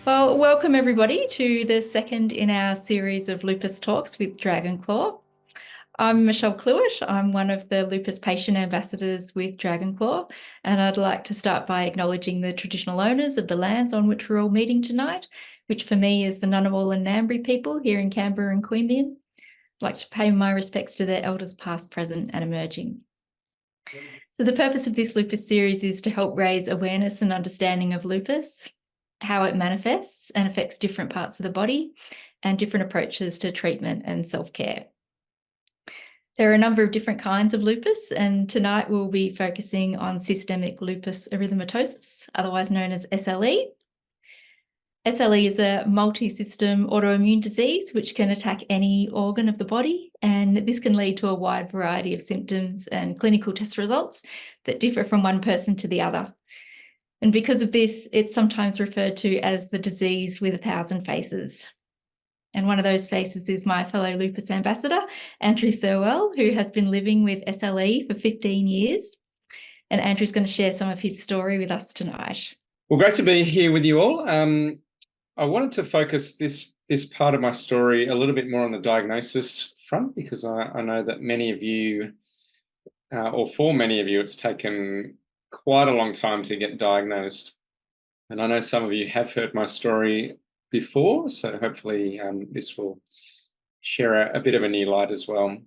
Well, welcome everybody to the second in our series of lupus talks with Dragonclaw. I'm Michelle Clewish. I'm one of the lupus patient ambassadors with Dragonclaw, and I'd like to start by acknowledging the traditional owners of the lands on which we're all meeting tonight, which for me is the Ngunnawal and Ngambri people here in Canberra and Queanbeyan. I'd like to pay my respects to their elders past, present and emerging. So the purpose of this lupus series is to help raise awareness and understanding of lupus, how it manifests and affects different parts of the body, and different approaches to treatment and self-care. There are a number of different kinds of lupus, and tonight we'll be focusing on systemic lupus erythematosus, otherwise known as SLE. SLE is a multi-system autoimmune disease which can attack any organ of the body, and this can lead to a wide variety of symptoms and clinical test results that differ from one person to the other. And because of this, it's sometimes referred to as the disease with 1,000 faces. And one of those faces is my fellow lupus ambassador, Andrew Thirlwell, who has been living with SLE for 15 years. And Andrew's going to share some of his story with us tonight. Well, great to be here with you all. I wanted to focus this part of my story a little bit more on the diagnosis front, because I know that many of you, or for many of you, it's taken quite a long time to get diagnosed. And I know some of you have heard my story before, so hopefully this will share a bit of a new light as well.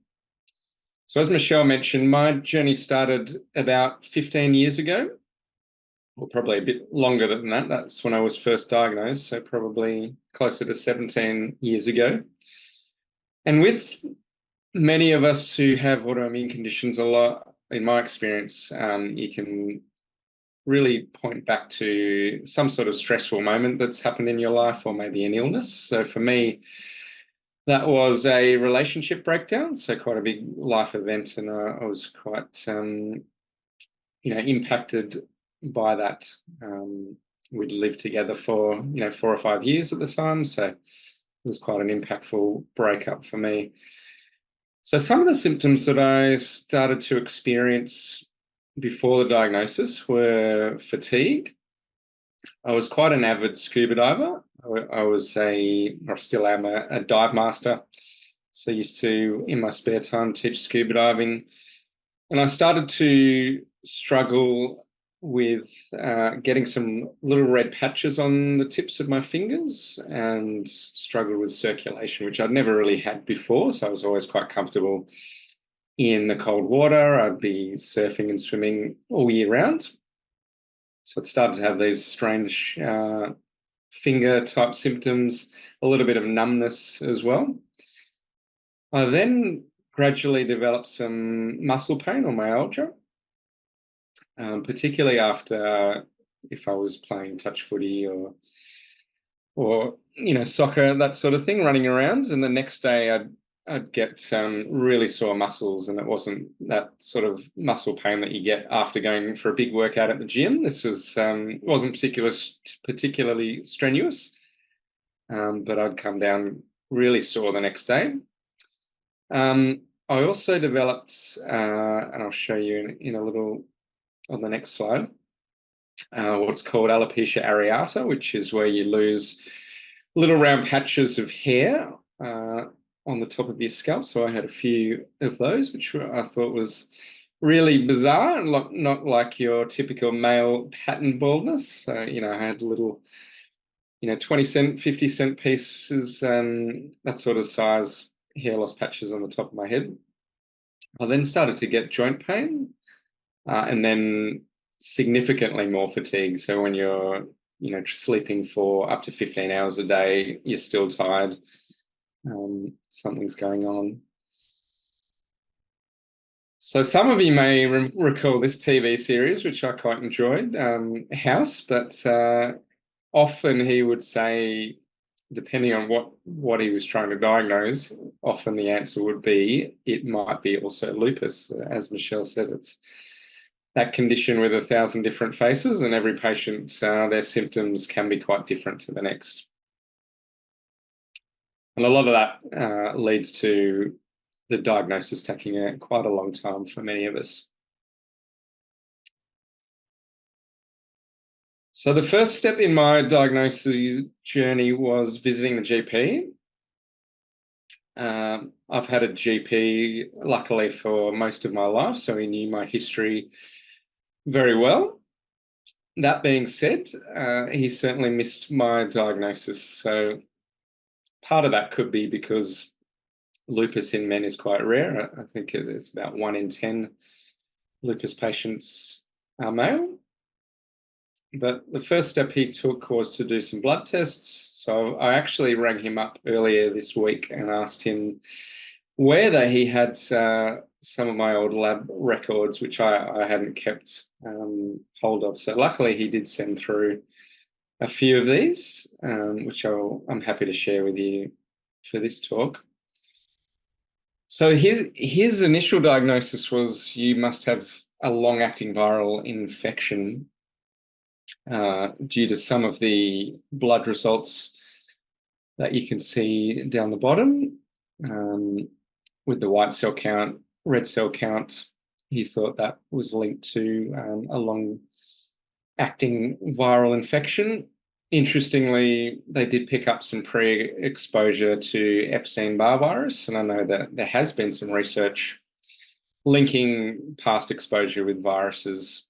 So as Michelle mentioned, my journey started about 15 years ago, or probably a bit longer than that. That's when I was first diagnosed, so probably closer to 17 years ago. And with many of us who have autoimmune conditions, a lot, in my experience, you can really point back to some sort of stressful moment that's happened in your life, or maybe an illness. So for me, that was a relationship breakdown, so quite a big life event, and I was quite, impacted by that. We'd lived together for 4 or 5 years at the time, so it was quite an impactful breakup for me. So some of the symptoms that I started to experience before the diagnosis were fatigue. I was quite an avid scuba diver. I still am a dive master. So I used to, in my spare time, teach scuba diving. And I started to struggle with getting some little red patches on the tips of my fingers, and struggled with circulation, which I'd never really had before. So I was always quite comfortable in the cold water. I'd be surfing and swimming all year round. So it started to have these strange finger type symptoms, a little bit of numbness as well. I then gradually developed some muscle pain or myalgia, particularly after if I was playing touch footy or soccer, that sort of thing, running around. And the next day I'd get really sore muscles, and it wasn't that sort of muscle pain that you get after going for a big workout at the gym. This wasn't particularly strenuous, but I'd come down really sore the next day. I also developed, and I'll show you in a little on the next slide, what's called alopecia areata, which is where you lose little round patches of hair on the top of your scalp. So I had a few of those, which I thought was really bizarre, and not like your typical male pattern baldness. So, I had little, 20 cent, 50 cent pieces, that sort of size hair loss patches on the top of my head. I then started to get joint pain, and then significantly more fatigue. So when you're, sleeping for up to 15 hours a day, you're still tired. Something's going on. So some of you may recall this TV series, which I quite enjoyed, House, but often he would say, depending on what he was trying to diagnose, often the answer would be, it might be also lupus. As Michelle said, it's that condition with 1,000 different faces, and every patient, their symptoms can be quite different to the next. And a lot of that leads to the diagnosis taking quite a long time for many of us. So the first step in my diagnosis journey was visiting the GP. I've had a GP, luckily, for most of my life, so he knew my history very well. That being said, he certainly missed my diagnosis. So part of that could be because lupus in men is quite rare. I think it's about 1 in 10 lupus patients are male. But the first step he took was to do some blood tests. So I actually rang him up earlier this week and asked him whether he had some of my old lab records, which I hadn't kept hold of. So luckily he did send through a few of these, which I'm happy to share with you for this talk. So his initial diagnosis was you must have a long-acting viral infection due to some of the blood results that you can see down the bottom with the white cell count, red cell count. He thought that was linked to a long-acting viral infection. Interestingly, they did pick up some pre-exposure to Epstein-Barr virus, and I know that there has been some research linking past exposure with viruses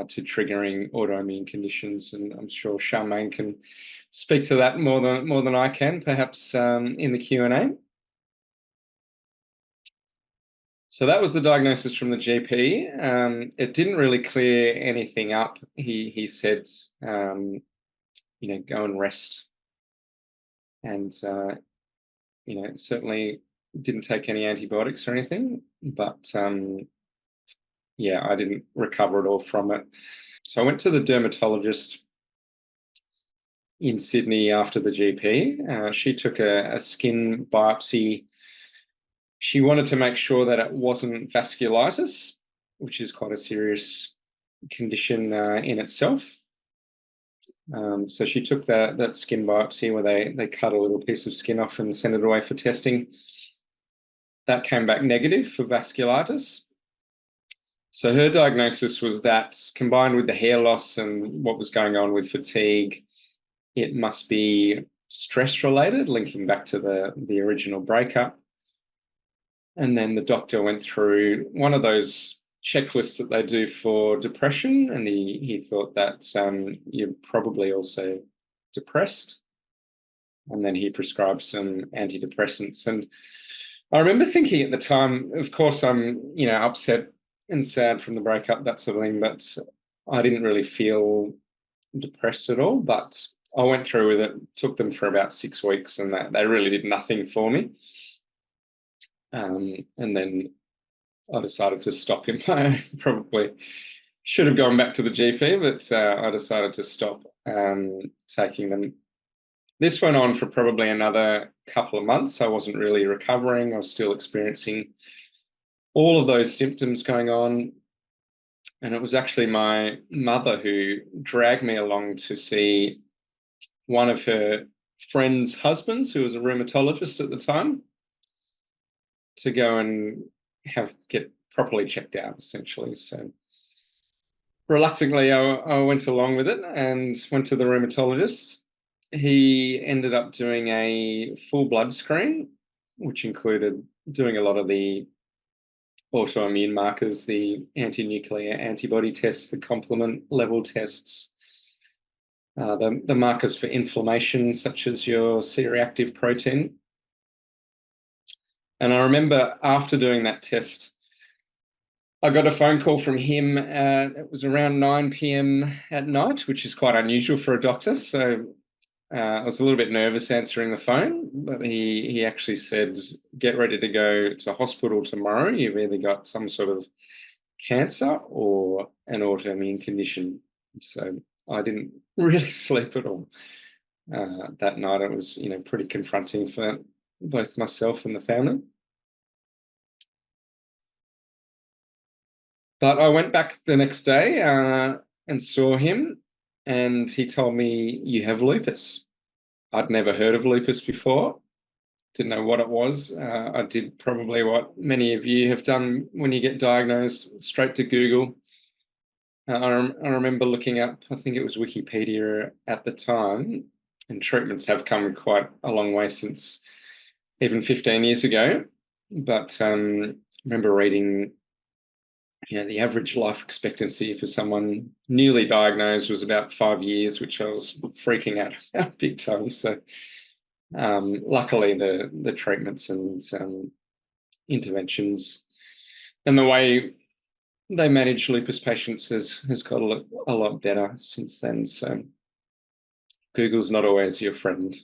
to triggering autoimmune conditions, and I'm sure Charmaine can speak to that more than I can, perhaps in the Q&A. So that was the diagnosis from the GP. It didn't really clear anything up. He said, go and rest, and certainly didn't take any antibiotics or anything, but yeah, I didn't recover at all from it. So I went to the dermatologist in Sydney after the GP. She took a skin biopsy. She wanted to make sure that it wasn't vasculitis, which is quite a serious condition in itself. So she took that skin biopsy where they cut a little piece of skin off and sent it away for testing. That came back negative for vasculitis. So her diagnosis was that, combined with the hair loss and what was going on with fatigue, it must be stress related, linking back to the original breakup. And then the doctor went through one of those checklists that they do for depression, and he thought that you're probably also depressed. And then he prescribed some antidepressants. And I remember thinking at the time, of course, I'm upset and sad from the breakup, that sort of thing, but I didn't really feel depressed at all. But I went through with it, took them for about 6 weeks, and they really did nothing for me. And then I decided to stop him. I probably should have gone back to the GP, but I decided to stop taking them. This went on for probably another couple of months. I wasn't really recovering. I was still experiencing all of those symptoms going on. And it was actually my mother who dragged me along to see one of her friend's husbands, who was a rheumatologist at the time, to go and get properly checked out, essentially. So reluctantly, I went along with it and went to the rheumatologist. He ended up doing a full blood screen, which included doing a lot of the autoimmune markers, the anti-nuclear antibody tests, the complement level tests, the markers for inflammation, such as your C-reactive protein. And I remember after doing that test, I got a phone call from him. It was around 9 p.m. at night, which is quite unusual for a doctor. So I was a little bit nervous answering the phone, but he actually said, get ready to go to hospital tomorrow. You've either got some sort of cancer or an autoimmune condition. So I didn't really sleep at all that night. It was, pretty confronting for both myself and the family. But I went back the next day and saw him, and he told me, you have lupus. I'd never heard of lupus before, didn't know what it was. I did probably what many of you have done when you get diagnosed, straight to Google, I remember looking up, I think it was Wikipedia at the time, and treatments have come quite a long way since even 15 years ago. But I remember reading, the average life expectancy for someone newly diagnosed was about 5 years, which I was freaking out about big time. So luckily the treatments and interventions and the way they manage lupus patients has got a lot better since then. So Google's not always your friend.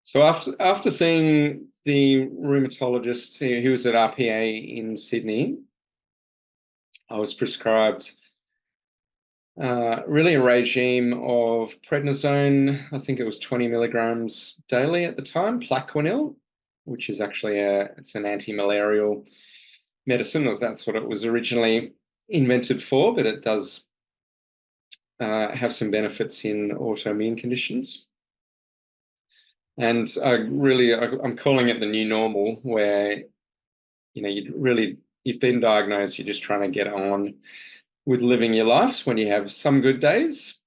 So after seeing the rheumatologist who was at RPA in Sydney, I was prescribed really a regime of prednisone. I think it was 20 milligrams daily at the time, Plaquenil, which is actually it's an anti-malarial medicine, or that's what it was originally invented for, but it does have some benefits in autoimmune conditions. And I'm calling it the new normal, where you've been diagnosed, you're just trying to get on with living your life. When you have some good days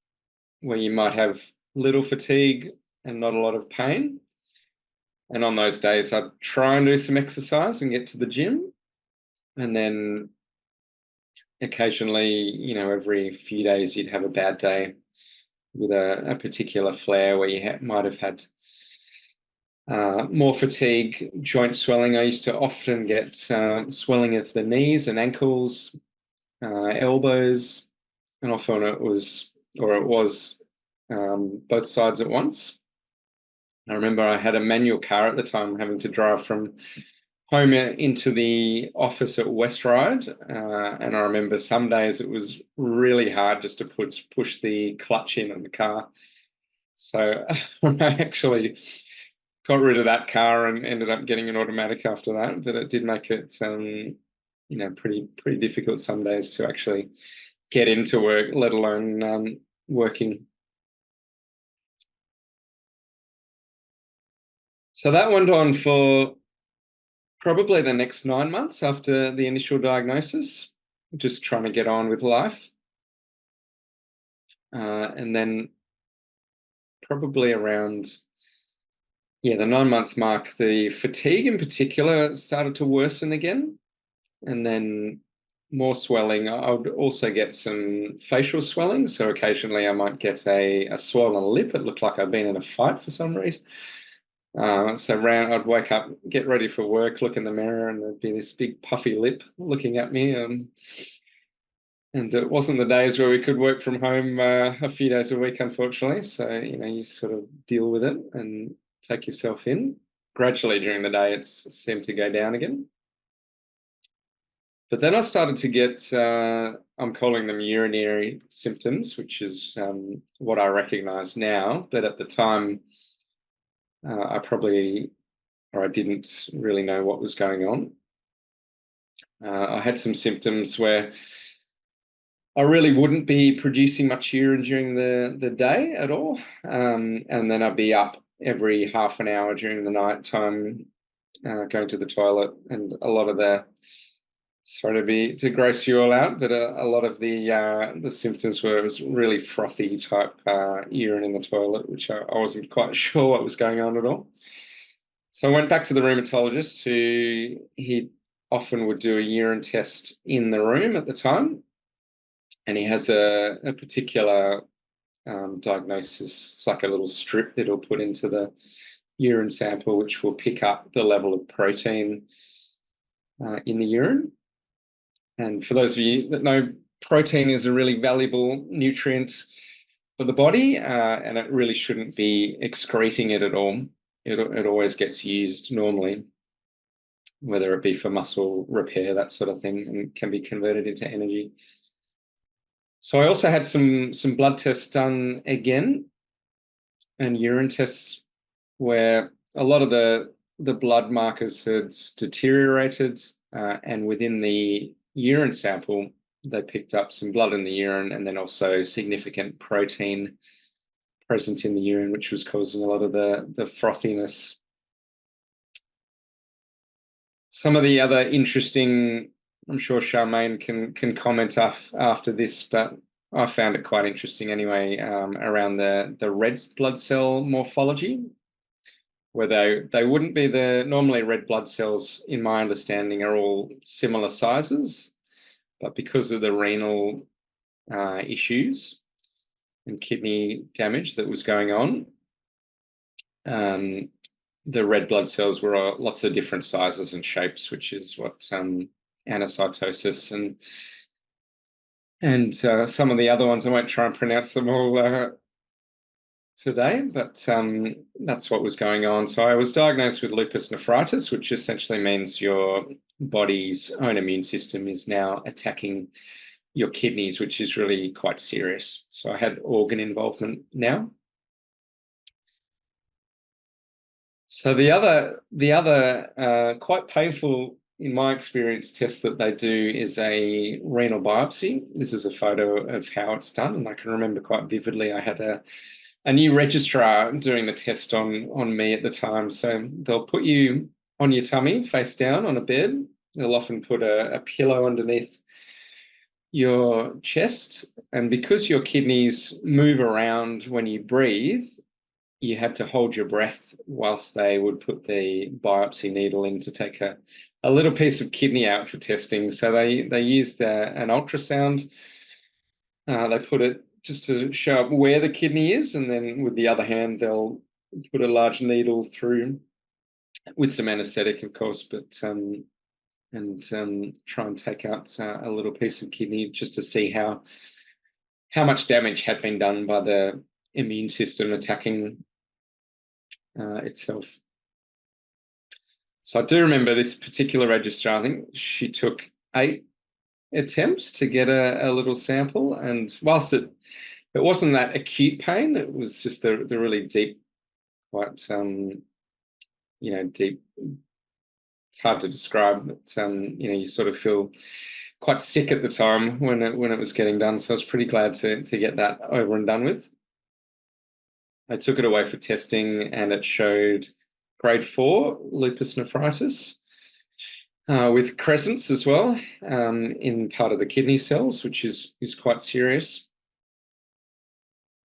where you might have little fatigue and not a lot of pain, and on those days I'd try and do some exercise and get to the gym, and then occasionally, every few days you'd have a bad day with a particular flare where you might have had more fatigue, joint swelling. I used to often get swelling of the knees and ankles, elbows, and often it was both sides at once. I remember I had a manual car at the time, having to drive from home into the office at West Ryde, and I remember some days it was really hard just to push the clutch in the car. So I actually got rid of that car and ended up getting an automatic after that. But it did make it, pretty difficult some days to actually get into work, let alone working. So that went on for probably the next 9 months after the initial diagnosis, just trying to get on with life. And then probably around, the 9-month mark, the fatigue in particular started to worsen again. And then more swelling. I would also get some facial swelling. So occasionally I might get a swollen lip. It looked like I'd been in a fight for some reason. I'd wake up, get ready for work, look in the mirror, and there'd be this big puffy lip looking at me. And it wasn't the days where we could work from home a few days a week, unfortunately. So, you sort of deal with it and take yourself in. Gradually during the day, it seemed to go down again. But then I started to get, I'm calling them urinary symptoms, which is what I recognize now. But at the time, I didn't really know what was going on. I had some symptoms where I really wouldn't be producing much urine during the day at all. And then I'd be up every half an hour during the night time, going to the toilet. And a lot of sorry to gross you all out, but a lot of the symptoms were, it was really frothy type urine in the toilet, which I wasn't quite sure what was going on at all. So I went back to the rheumatologist, he often would do a urine test in the room at the time. And he has a particular diagnosis. It's like a little strip that he'll put into the urine sample, which will pick up the level of protein in the urine. And for those of you that know, protein is a really valuable nutrient for the body, and it really shouldn't be excreting it at all. It always gets used normally, whether it be for muscle repair, that sort of thing, and can be converted into energy. So I also had some blood tests done again, and urine tests where a lot of the blood markers had deteriorated, and within the urine sample, they picked up some blood in the urine and then also significant protein present in the urine, which was causing a lot of the frothiness. Some of the other interesting, I'm sure Charmaine can comment after this, but I found it quite interesting anyway, around the red blood cell morphology, where they wouldn't be normally red blood cells, in my understanding, are all similar sizes, but because of the renal issues and kidney damage that was going on, the red blood cells were lots of different sizes and shapes, which is what anacytosis and some of the other ones, I won't try and pronounce them all today, but that's what was going on. So I was diagnosed with lupus nephritis, which essentially means your body's own immune system is now attacking your kidneys, which is really quite serious. So I had organ involvement now. So the other quite painful, in my experience, test that they do is a renal biopsy. This is a photo of how it's done, and I can remember quite vividly. I had a new registrar doing the test on me at the time. So they'll put you on your tummy, face down on a bed. They'll often put a pillow underneath your chest, and because your kidneys move around when you breathe, you had to hold your breath whilst they would put the biopsy needle in to take a little piece of kidney out for testing. So they used an ultrasound. They put it just to show up where the kidney is, and then with the other hand, they'll put a large needle through with some anesthetic, of course, but try and take out a little piece of kidney just to see how much damage had been done by the immune system attacking itself. So I do remember this particular registrar. I think she took 8 attempts to get a little sample, and whilst it wasn't that acute pain, it was just the really deep, quite deep. It's hard to describe, but you sort of feel quite sick at the time when it was getting done. So I was pretty glad to get that over and done with. I took it away for testing, and it showed grade 4 lupus nephritis with crescents as well in part of the kidney cells, which is quite serious.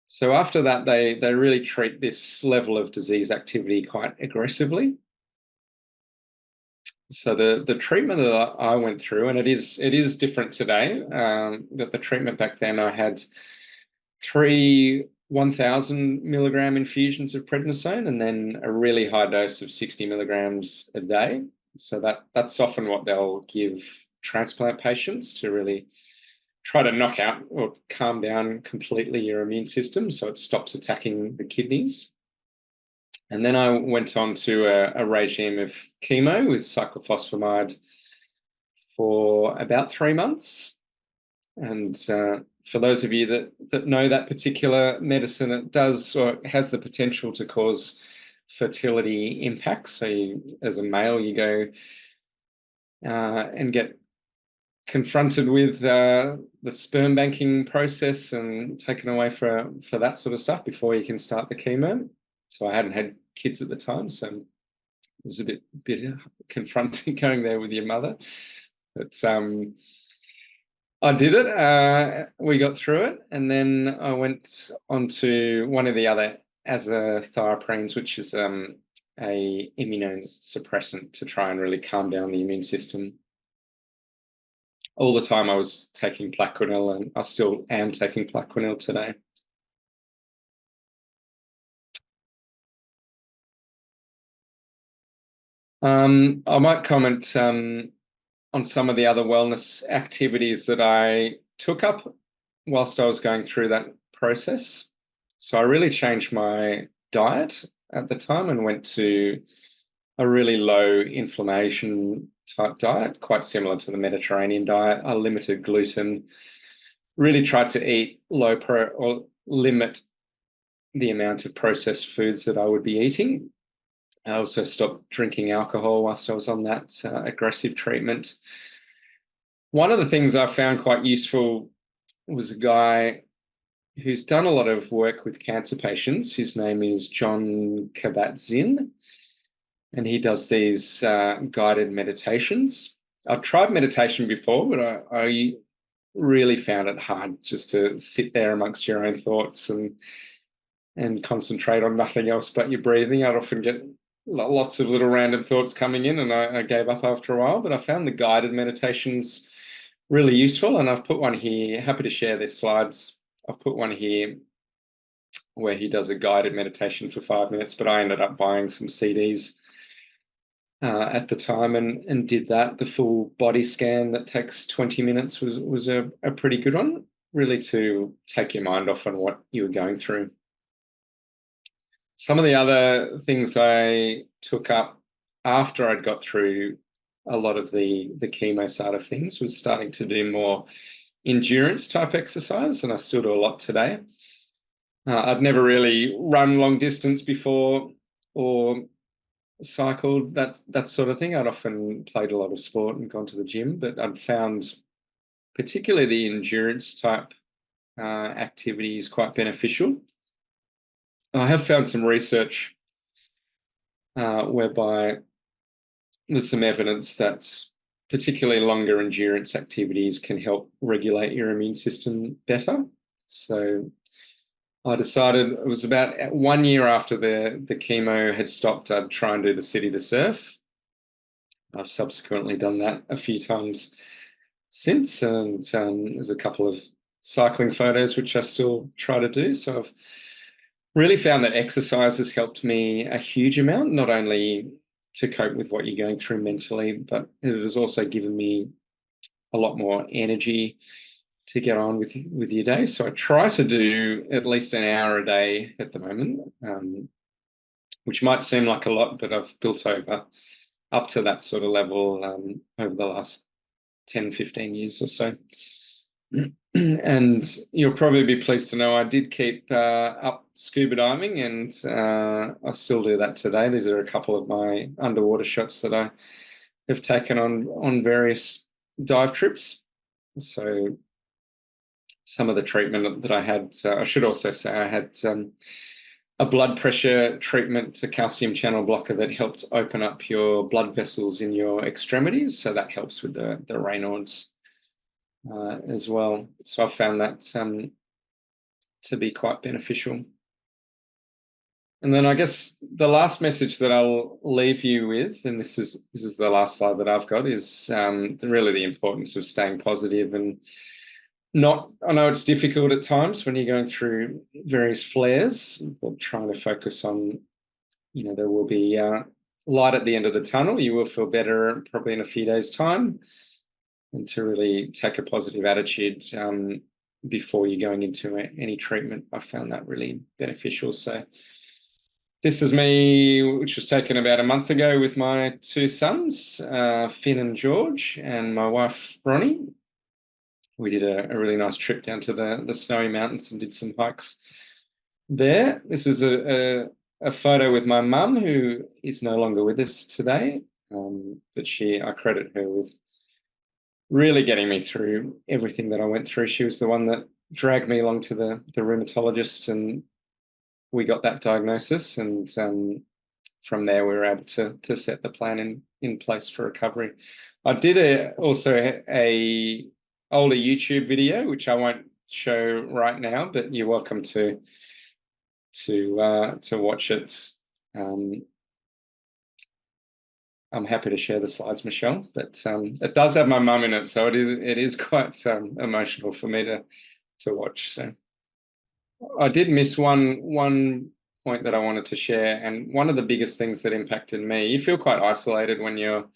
So after that, they really treat this level of disease activity quite aggressively. So the treatment that I went through, and it is different today, but the treatment back then, I had 3 1,000 milligram infusions of prednisone, and then a really high dose of 60 milligrams a day. So that's often what they'll give transplant patients to really try to knock out or calm down completely your immune system so it stops attacking the kidneys. And then I went on to a regime of chemo with cyclophosphamide for about 3 months. And for those of you that know that particular medicine, it does or has the potential to cause fertility impacts. So as a male, you go and get confronted with the sperm banking process and taken away for that sort of stuff before you can start the chemo. So I hadn't had kids at the time, so it was a bit confronting going there with your mother. But I did it. We got through it, and then I went on to one of the other azathioprines, which is a immunosuppressant to try and really calm down the immune system. All the time I was taking Plaquenil, and I still am taking Plaquenil today. I might comment on some of the other wellness activities that I took up whilst I was going through that process. So I really changed my diet at the time and went to a really low inflammation type diet, quite similar to the Mediterranean diet. I limited gluten, really tried to eat or limit the amount of processed foods that I would be eating. I also stopped drinking alcohol whilst I was on that aggressive treatment. One of the things I found quite useful was a guy who's done a lot of work with cancer patients. His name is John Kabat-Zinn. and he does these guided meditations. I've tried meditation before, but I really found it hard just to sit there amongst your own thoughts and concentrate on nothing else but your breathing. I'd often get lots of little random thoughts coming in, and I gave up after a while. But I found the guided meditations really useful, and I've put one here. Happy to share these slides. I've put one here where he does a guided meditation for 5 minutes, but I ended up buying some CDs at the time and did that. The full body scan that takes 20 minutes was a pretty good one, really to take your mind off on what you were going through. Some of the other things I took up after I'd got through a lot of the chemo side of things was starting to do more endurance type exercise, and I still do a lot today. I'd never really run long distance before or cycled, that sort of thing. I'd often played a lot of sport and gone to the gym, but I'd found particularly the endurance type activities quite beneficial. I have found some research whereby there's some evidence that particularly longer endurance activities can help regulate your immune system better. So I decided it was about 1 year after the chemo had stopped, I'd try and do the city to surf. I've subsequently done that a few times since, and there's a couple of cycling photos which I still try to do. So I've really found that exercise has helped me a huge amount, not only to cope with what you're going through mentally, but it has also given me a lot more energy to get on with your day. So I try to do at least an hour a day at the moment, which might seem like a lot, but I've built up to that sort of level over the last 10, 15 years or so. And you'll probably be pleased to know I did keep up scuba diving, and I still do that today. These are a couple of my underwater shots that I have taken on various dive trips. So some of the treatment that I had, I should also say I had a blood pressure treatment, a calcium channel blocker that helped open up your blood vessels in your extremities. So that helps with the Raynaud's as well. So I found that to be quite beneficial. And then I guess the last message that I'll leave you with, and this is the last slide that I've got, is really the importance of staying positive and not. I know it's difficult at times when you're going through various flares, but trying to focus on, there will be light at the end of the tunnel. You will feel better probably in a few days' time, and to really take a positive attitude before you're going into any treatment. I found that really beneficial. So this is me, which was taken about a month ago with my two sons, Finn and George, and my wife, Ronnie. We did a really nice trip down to the snowy mountains and did some hikes there. This is a photo with my mum, who is no longer with us today, but I credit her with really getting me through everything that I went through. She was the one that dragged me along to the rheumatologist, and we got that diagnosis, and from there we were able to set the plan in place for recovery. I did also a older YouTube video, which I won't show right now, but you're welcome to watch it. I'm happy to share the slides, Michelle, but it does have my mum in it, so it is quite emotional for me to watch. So I did miss one point that I wanted to share, and one of the biggest things that impacted me. You feel quite isolated when you're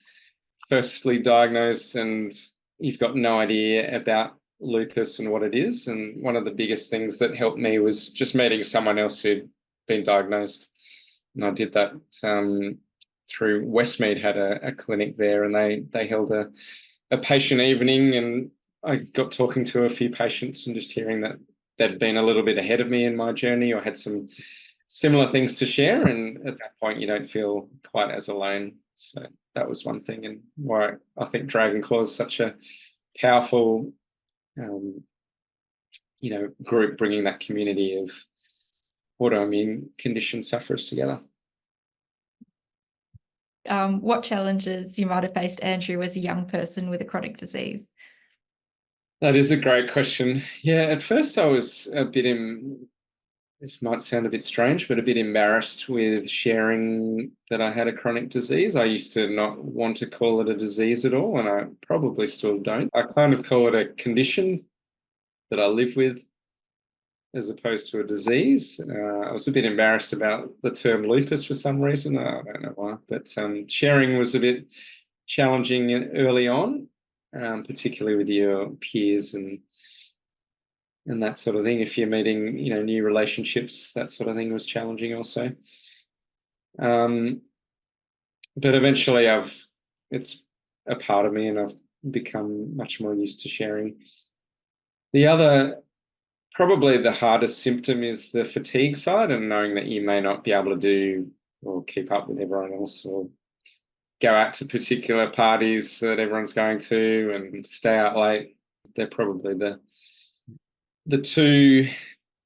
firstly diagnosed and you've got no idea about lupus and what it is. And one of the biggest things that helped me was just meeting someone else who'd been diagnosed, and I did that through Westmead had a clinic there, and they held a patient evening, and I got talking to a few patients and just hearing that they'd been a little bit ahead of me in my journey or had some similar things to share, and at that point you don't feel quite as alone. So that was one thing, and why I think Dragon Claw is such a powerful group, bringing that community of autoimmune condition sufferers together. what challenges you might have faced, Andrew, as a young person with a chronic disease? That is a great question. Yeah, at first I was a bit this might sound a bit strange, but a bit embarrassed with sharing that I had a chronic disease. I used to not want to call it a disease at all, and I probably still don't. I kind of call it a condition that I live with as opposed to a disease. I was a bit embarrassed about the term lupus for some reason. I don't know why, but sharing was a bit challenging early on, particularly with your peers and that sort of thing. If you're meeting, new relationships, that sort of thing was challenging also. But eventually it's a part of me, and I've become much more used to sharing. The other, probably the hardest symptom is the fatigue side, and knowing that you may not be able to do or keep up with everyone else, or go out to particular parties that everyone's going to and stay out late. They're probably the two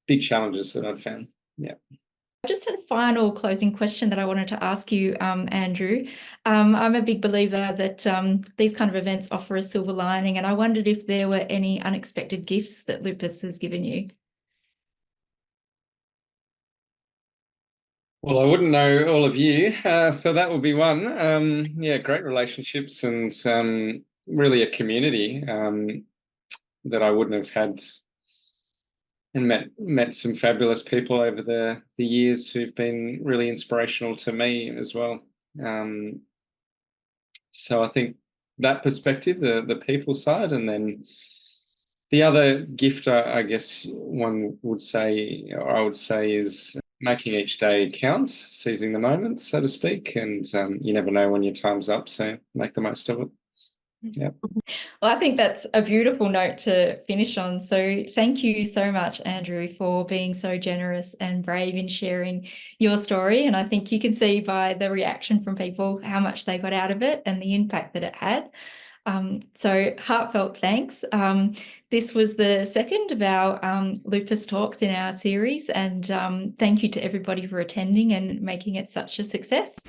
big challenges that I've found. Yeah. I just had a final closing question that I wanted to ask you, Andrew. I'm a big believer that these kind of events offer a silver lining, and I wondered if there were any unexpected gifts that lupus has given you. Well, I wouldn't know all of you, so that would be one. Yeah, great relationships and really a community that I wouldn't have had, and met some fabulous people over the years who've been really inspirational to me as well. So I think that perspective, the people side, and then the other gift, I guess one would say, or I would say, is making each day count, seizing the moment, so to speak, and you never know when your time's up, so make the most of it. Yeah. Well, I think that's a beautiful note to finish on. So thank you so much, Andrew, for being so generous and brave in sharing your story. And I think you can see by the reaction from people how much they got out of it and the impact that it had. So heartfelt thanks. This was the second of our lupus talks in our series, and thank you to everybody for attending and making it such a success.